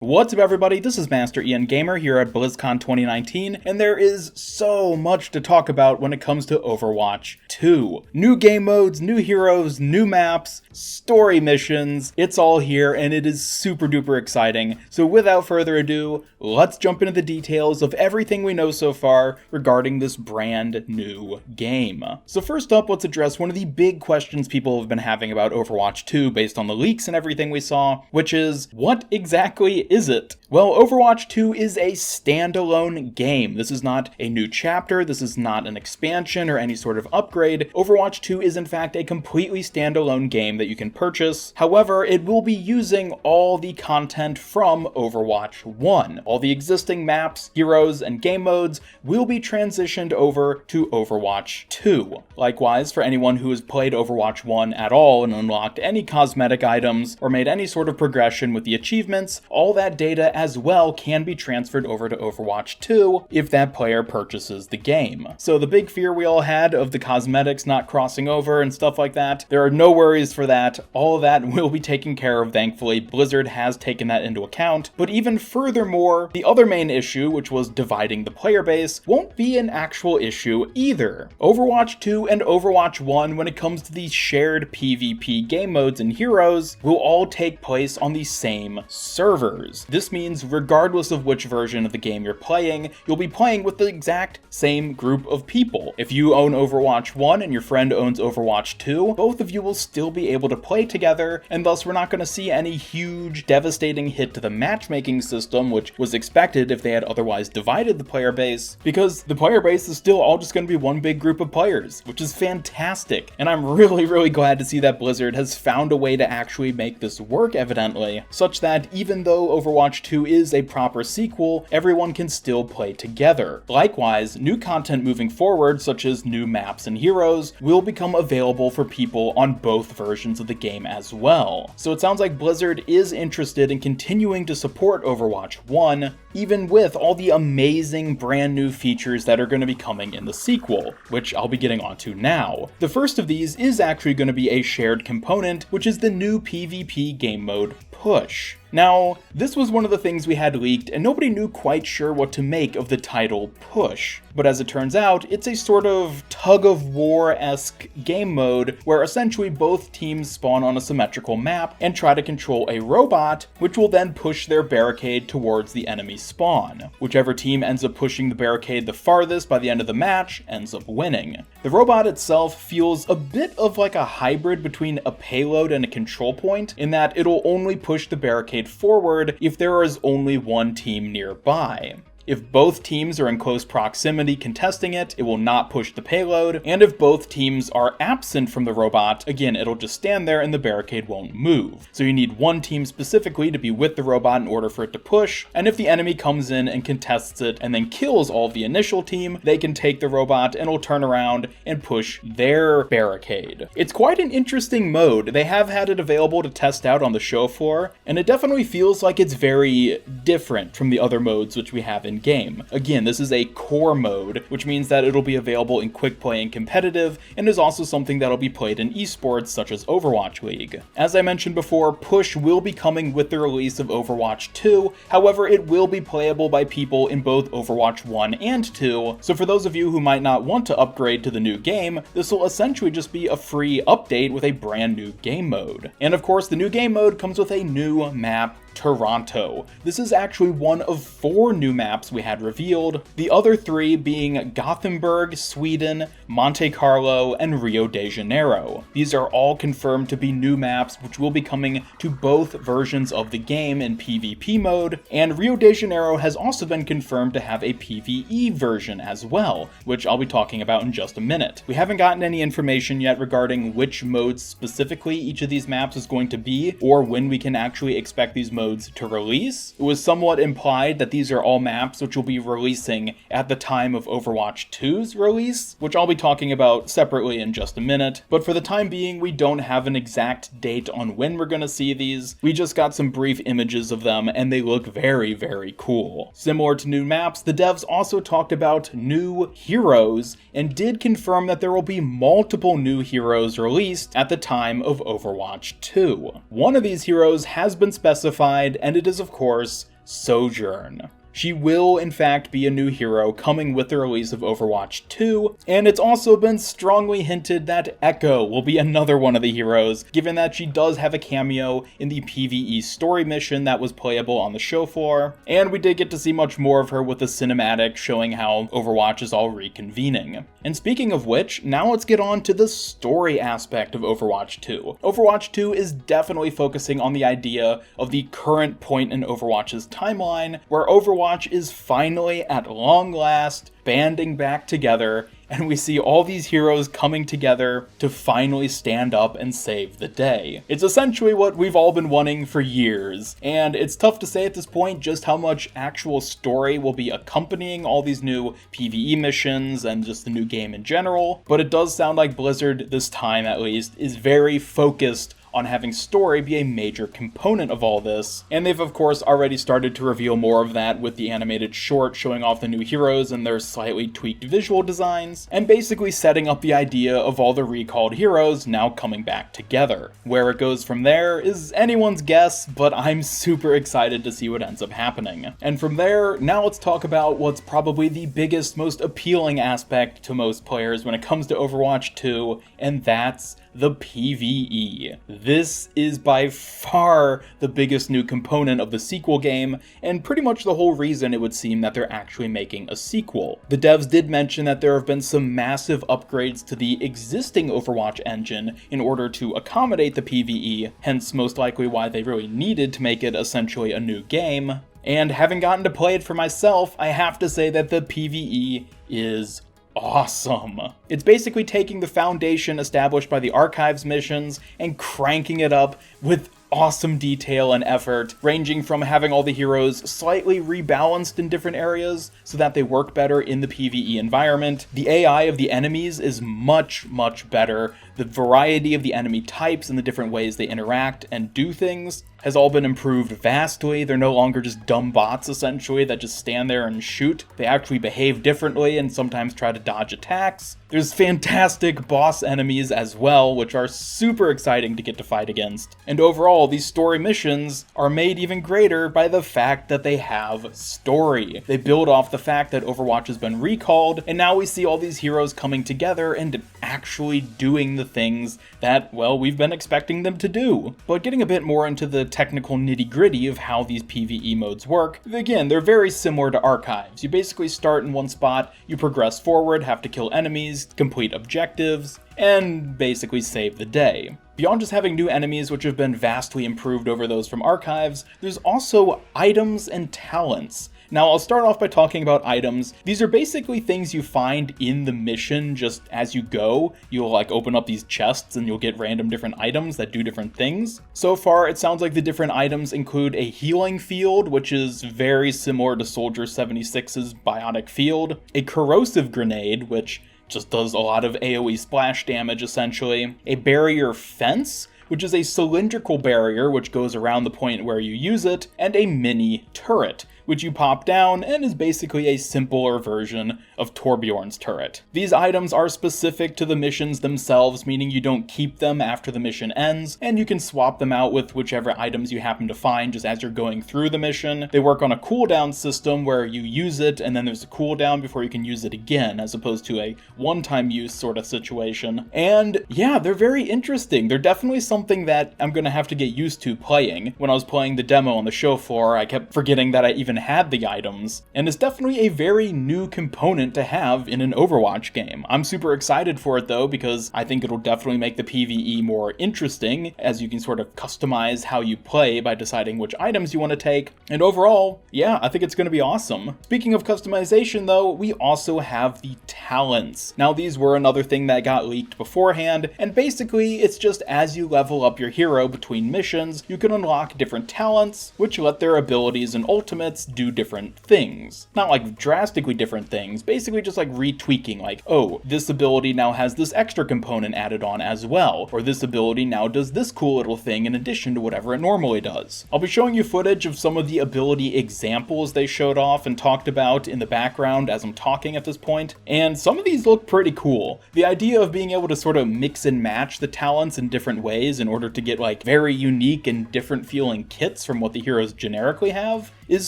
What's up everybody, this is Master Ian Gamer here at BlizzCon 2019, and there is so much to talk about when it comes to Overwatch 2. New game modes, new heroes, new maps, story missions, it's all here and it is super duper exciting. So without further ado, let's jump into the details of everything we know so far regarding this brand new game. So first up, let's address one of the big questions people have been having about Overwatch 2 based on the leaks and everything we saw, which is, what exactly is it? Well, Overwatch 2 is a standalone game. This is not a new chapter, this is not an expansion or any sort of upgrade. Overwatch 2 is in fact a completely standalone game that you can purchase. However, it will be using all the content from Overwatch 1. All the existing maps, heroes, and game modes will be transitioned over to Overwatch 2. Likewise, for anyone who has played Overwatch 1 at all and unlocked any cosmetic items or made any sort of progression with the achievements, all that data as well can be transferred over to Overwatch 2 if that player purchases the game. So the big fear we all had of the cosmetics not crossing over and stuff like that, there are no worries for that. All of that will be taken care of, thankfully. Blizzard has taken that into account. But even furthermore, the other main issue, which was dividing the player base, won't be an actual issue either. Overwatch 2 and Overwatch 1, when it comes to these shared PvP game modes and heroes, will all take place on the same servers. This means regardless of which version of the game you're playing, you'll be playing with the exact same group of people. If you own Overwatch 1 and your friend owns Overwatch 2, both of you will still be able to play together, and thus we're not going to see any huge, devastating hit to the matchmaking system, which was expected if they had otherwise divided the player base, because the player base is still all just going to be one big group of players, which is fantastic. And I'm really glad to see that Blizzard has found a way to actually make this work, evidently, such that even though Overwatch 2 is a proper sequel, everyone can still play together. Likewise, new content moving forward, such as new maps and heroes, will become available for people on both versions of the game as well. So it sounds like Blizzard is interested in continuing to support Overwatch 1, even with all the amazing brand new features that are going to be coming in the sequel, which I'll be getting onto now. The first of these is actually going to be a shared component, which is the new PvP game mode Push. Now, this was one of the things we had leaked, and nobody knew quite sure what to make of the title Push. But as it turns out, it's a sort of tug-of-war-esque game mode where essentially both teams spawn on a symmetrical map and try to control a robot, which will then push their barricade towards the enemy spawn. Whichever team ends up pushing the barricade the farthest by the end of the match ends up winning. The robot itself feels a bit of like a hybrid between a payload and a control point, in that it'll only push the barricade forward if there is only one team nearby. If both teams are in close proximity contesting it, it will not push the payload, and if both teams are absent from the robot, again, it'll just stand there and the barricade won't move. So you need one team specifically to be with the robot in order for it to push, and if the enemy comes in and contests it and then kills all of the initial team, they can take the robot and it'll turn around and push their barricade. It's quite an interesting mode. They have had it available to test out on the show floor, and it definitely feels like it's very different from the other modes which we have in game. Again, this is a core mode, which means that it'll be available in quick play and competitive, and is also something that'll be played in esports such as Overwatch League. As I mentioned before, Push will be coming with the release of Overwatch 2, however it will be playable by people in both Overwatch 1 and 2, so for those of you who might not want to upgrade to the new game, this will essentially just be a free update with a brand new game mode. And of course, the new game mode comes with a new map, Toronto. This is actually one of 4 new maps we had revealed, the other 3 being Gothenburg, Sweden, Monte Carlo, and Rio de Janeiro. These are all confirmed to be new maps which will be coming to both versions of the game in PvP mode, and Rio de Janeiro has also been confirmed to have a PvE version as well, which I'll be talking about in just a minute. We haven't gotten any information yet regarding which modes specifically each of these maps is going to be, or when we can actually expect these modes to release. It was somewhat implied that these are all maps which will be releasing at the time of Overwatch 2's release, which I'll be talking about separately in just a minute. But for the time being, we don't have an exact date on when we're going to see these. We just got some brief images of them, and they look very cool. Similar to new maps, the devs also talked about new heroes, and did confirm that there will be multiple new heroes released at the time of Overwatch 2. One of these heroes has been specified, and it is of course Sojourn. She will, in fact, be a new hero coming with the release of Overwatch 2, and it's also been strongly hinted that Echo will be another one of the heroes, given that she does have a cameo in the PvE story mission that was playable on the show floor, and we did get to see much more of her with the cinematic showing how Overwatch is all reconvening. And speaking of which, now let's get on to the story aspect of Overwatch 2. Overwatch 2 is definitely focusing on the idea of the current point in Overwatch's timeline, where Overwatch is finally, at long last, banding back together, and we see all these heroes coming together to finally stand up and save the day. It's essentially what we've all been wanting for years, and it's tough to say at this point just how much actual story will be accompanying all these new PvE missions and just the new game in general, but it does sound like Blizzard, this time at least, is very focused on having story be a major component of all this, and they've of course already started to reveal more of that with the animated short showing off the new heroes and their slightly tweaked visual designs, and basically setting up the idea of all the recalled heroes now coming back together. Where it goes from there is anyone's guess, but I'm super excited to see what ends up happening. And from there, now let's talk about what's probably the biggest, most appealing aspect to most players when it comes to Overwatch 2, and that's the PvE. This is by far the biggest new component of the sequel game, and pretty much the whole reason it would seem that they're actually making a sequel. The devs did mention that there have been some massive upgrades to the existing Overwatch engine in order to accommodate the PvE, hence most likely why they really needed to make it essentially a new game. And having gotten to play it for myself, I have to say that the PvE is awesome. It's basically taking the foundation established by the Archives missions and cranking it up with awesome detail and effort, ranging from having all the heroes slightly rebalanced in different areas so that they work better in the PvE environment. The AI of the enemies is much better. The variety of the enemy types and the different ways they interact and do things has all been improved vastly. They're no longer just dumb bots, essentially, that just stand there and shoot. They actually behave differently and sometimes try to dodge attacks. There's fantastic boss enemies as well, which are super exciting to get to fight against. And overall, these story missions are made even greater by the fact that they have story. They build off the fact that Overwatch has been recalled, and now we see all these heroes coming together and actually doing the things that, well, we've been expecting them to do. But getting a bit more into the technical nitty-gritty of how these PvE modes work, again, they're very similar to Archives. You basically start in one spot, you progress forward, have to kill enemies, complete objectives, and basically save the day. Beyond just having new enemies, which have been vastly improved over those from Archives, there's also items and talents. Now, I'll start off by talking about items. These are basically things you find in the mission just as you go. You'll open up these chests and you'll get random different items that do different things. So far, it sounds like the different items include a healing field, which is very similar to Soldier 76's biotic field, a corrosive grenade, which just does a lot of AoE splash damage essentially, a barrier fence, which is a cylindrical barrier which goes around the point where you use it, and a mini turret, which you pop down and is basically a simpler version of Torbjorn's turret. These items are specific to the missions themselves, meaning you don't keep them after the mission ends, and you can swap them out with whichever items you happen to find just as you're going through the mission. They work on a cooldown system where you use it and then there's a cooldown before you can use it again, as opposed to a one-time use sort of situation. And yeah, they're very interesting. They're definitely something that I'm gonna have to get used to playing. When I was playing the demo on the show floor, I kept forgetting that I even had the items, and it's definitely a very new component to have in an Overwatch game. I'm super excited for it though, because I think it'll definitely make the PvE more interesting, as you can sort of customize how you play by deciding which items you want to take, and overall, yeah, I think it's going to be awesome. Speaking of customization though, we also have the talents. Now these were another thing that got leaked beforehand, and basically it's just as you level up your hero between missions, you can unlock different talents, which let their abilities and ultimates do different things. Not like drastically different things, basically just like retweaking, like, oh, this ability now has this extra component added on as well, or this ability now does this cool little thing in addition to whatever it normally does. I'll be showing you footage of some of the ability examples they showed off and talked about in the background as I'm talking at this point, and some of these look pretty cool. The idea of being able to sort of mix and match the talents in different ways in order to get like very unique and different feeling kits from what the heroes generically have is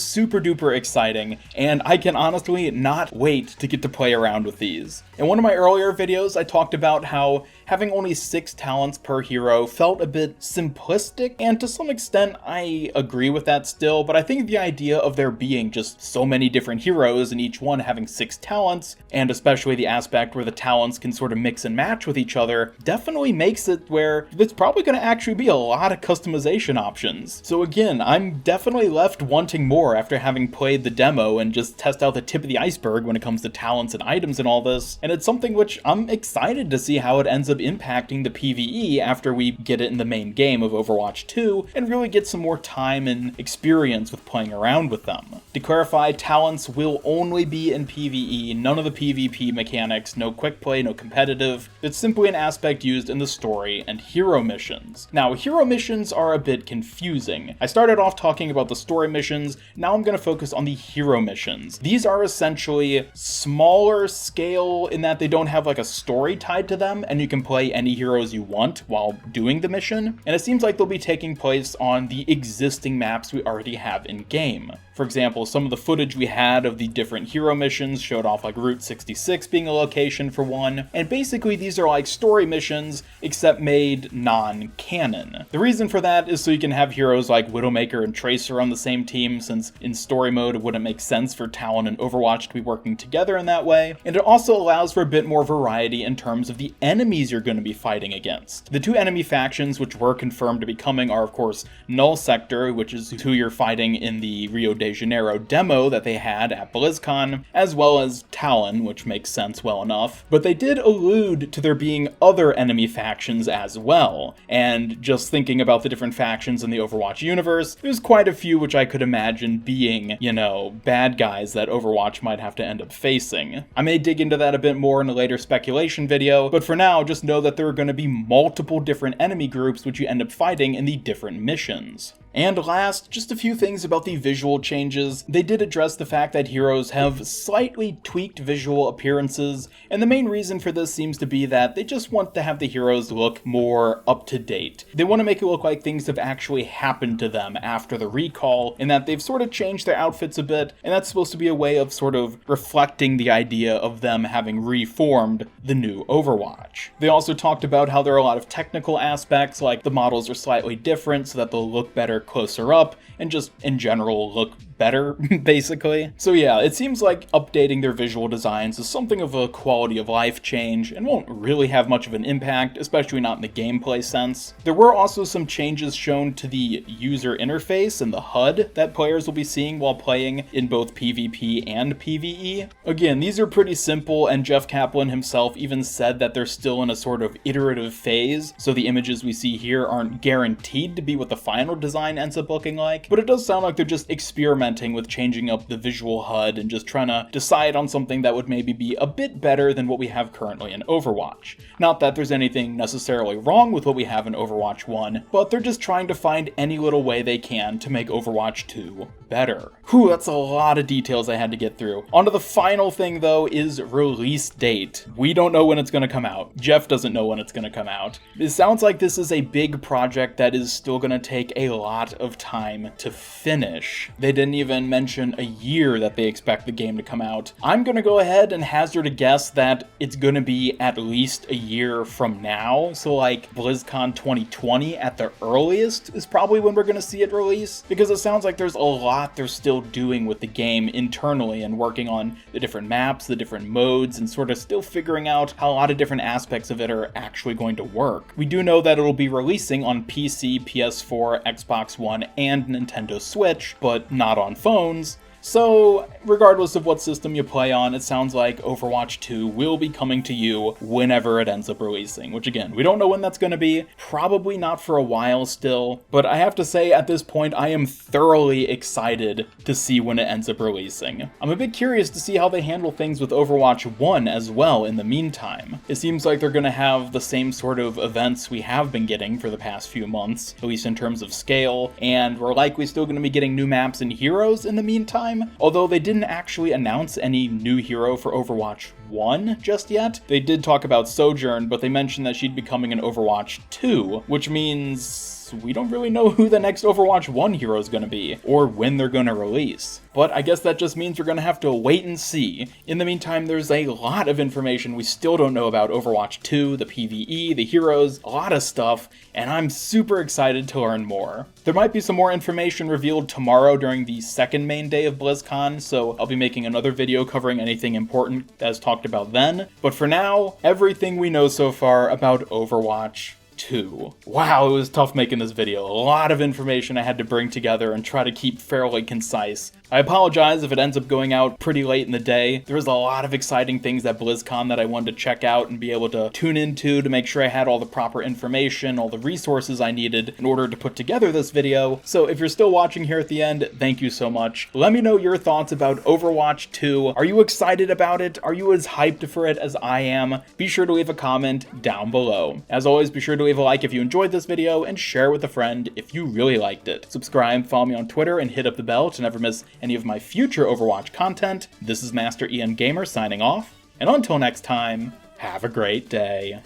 super duper exciting, and I can honestly not wait to get to play around with these. In one of my earlier videos, I talked about how having only 6 talents per hero felt a bit simplistic, and to some extent I agree with that still, but I think the idea of there being just so many different heroes and each one having 6 talents, and especially the aspect where the talents can sort of mix and match with each other, definitely makes it where it's probably going to actually be a lot of customization options. So again, I'm definitely left wanting more after having played the demo and just test out the tip of the iceberg when it comes to talents and items and all this, and it's something which I'm excited to see how it ends up impacting the PvE after we get it in the main game of Overwatch 2 and really get some more time and experience with playing around with them. To clarify, talents will only be in PvE, none of the PvP mechanics, no quick play, no competitive. It's simply an aspect used in the story and hero missions. Now, hero missions are a bit confusing. I started off talking about the story missions, now I'm going to focus on the hero missions. These are essentially smaller scale in that they don't have like a story tied to them, and you can play any heroes you want while doing the mission, and it seems like they'll be taking place on the existing maps we already have in game. For example, some of the footage we had of the different hero missions showed off like Route 66 being a location for one, and basically these are like story missions except made non-canon. The reason for that is so you can have heroes like Widowmaker and Tracer on the same team, since in story mode it wouldn't make sense for Talon and Overwatch to be working together in that way, and it also allows for a bit more variety in terms of the enemies you're going to be fighting against. The 2 enemy factions which were confirmed to be coming are of course Null Sector, which is who you're fighting in the Rio de Janeiro demo that they had at BlizzCon, as well as Talon, which makes sense well enough. But they did allude to there being other enemy factions as well, and just thinking about the different factions in the Overwatch universe, there's quite a few which I could imagine being, you know, bad guys that Overwatch might have to end up facing. I may dig into that a bit more in a later speculation video, but for now, just know that there are going to be multiple different enemy groups which you end up fighting in the different missions. And last, just a few things about the visual changes. They did address the fact that heroes have slightly tweaked visual appearances, and the main reason for this seems to be that they just want to have the heroes look more up to date. They want to make it look like things have actually happened to them after the recall, and that they've sort of changed their outfits a bit, and that's supposed to be a way of sort of reflecting the idea of them having reformed the new Overwatch. They also talked about how there are a lot of technical aspects, like the models are slightly different so that they'll look better closer up, and just in general look better, basically. So yeah, it seems like updating their visual designs is something of a quality of life change and won't really have much of an impact, especially not in the gameplay sense. There were also some changes shown to the user interface and the HUD that players will be seeing while playing in both PvP and PvE. Again, these are pretty simple, and Jeff Kaplan himself even said that they're still in a sort of iterative phase, so the images we see here aren't guaranteed to be what the final design ends up looking like, but it does sound like they're just experimenting with changing up the visual HUD and just trying to decide on something that would maybe be a bit better than what we have currently in Overwatch. Not that there's anything necessarily wrong with what we have in Overwatch 1, but they're just trying to find any little way they can to make Overwatch 2 better. Whew, that's a lot of details I had to get through. On to the final thing though is release date. We don't know when it's going to come out. Jeff doesn't know when it's going to come out. It sounds like this is a big project that is still going to take a lot of time to finish. They didn't even mention a year that they expect the game to come out. I'm going to go ahead and hazard a guess that it's going to be at least a year from now. So like BlizzCon 2020 at the earliest is probably when we're going to see it release, because it sounds like there's a lot they're still doing with the game internally and working on the different maps, the different modes, and sort of still figuring out how a lot of different aspects of it are actually going to work. We do know that it'll be releasing on PC, PS4, Xbox One, and Nintendo Switch, but not on phones. So, regardless of what system you play on, it sounds like Overwatch 2 will be coming to you whenever it ends up releasing, which again, we don't know when that's going to be, probably not for a while still, but I have to say at this point I am thoroughly excited to see when it ends up releasing. I'm a bit curious to see how they handle things with Overwatch 1 as well in the meantime. It seems like they're going to have the same sort of events we have been getting for the past few months, at least in terms of scale, and we're likely still going to be getting new maps and heroes in the meantime. Although they didn't actually announce any new hero for Overwatch 1 just yet. They did talk about Sojourn, but they mentioned that she'd be coming in Overwatch 2, which means because we don't really know who the next Overwatch 1 hero is going to be, or when they're going to release. But I guess that just means we're going to have to wait and see. In the meantime, there's a lot of information we still don't know about Overwatch 2, the PvE, the heroes, a lot of stuff, and I'm super excited to learn more. There might be some more information revealed tomorrow during the second main day of BlizzCon, so I'll be making another video covering anything important as talked about then. But for now, everything we know so far about Overwatch 2. Wow, it was tough making this video. A lot of information I had to bring together and try to keep fairly concise. I apologize if it ends up going out pretty late in the day. There was a lot of exciting things at BlizzCon that I wanted to check out and be able to tune into to make sure I had all the proper information, all the resources I needed in order to put together this video. So if you're still watching here at the end, thank you so much. Let me know your thoughts about Overwatch 2. Are you excited about it? Are you as hyped for it as I am? Be sure to leave a comment down below. As always, be sure to leave a like if you enjoyed this video and share with a friend if you really liked it. Subscribe, follow me on Twitter, and hit up the bell to never miss any of my future Overwatch content. This is Master Ian Gamer signing off, and until next time, have a great day.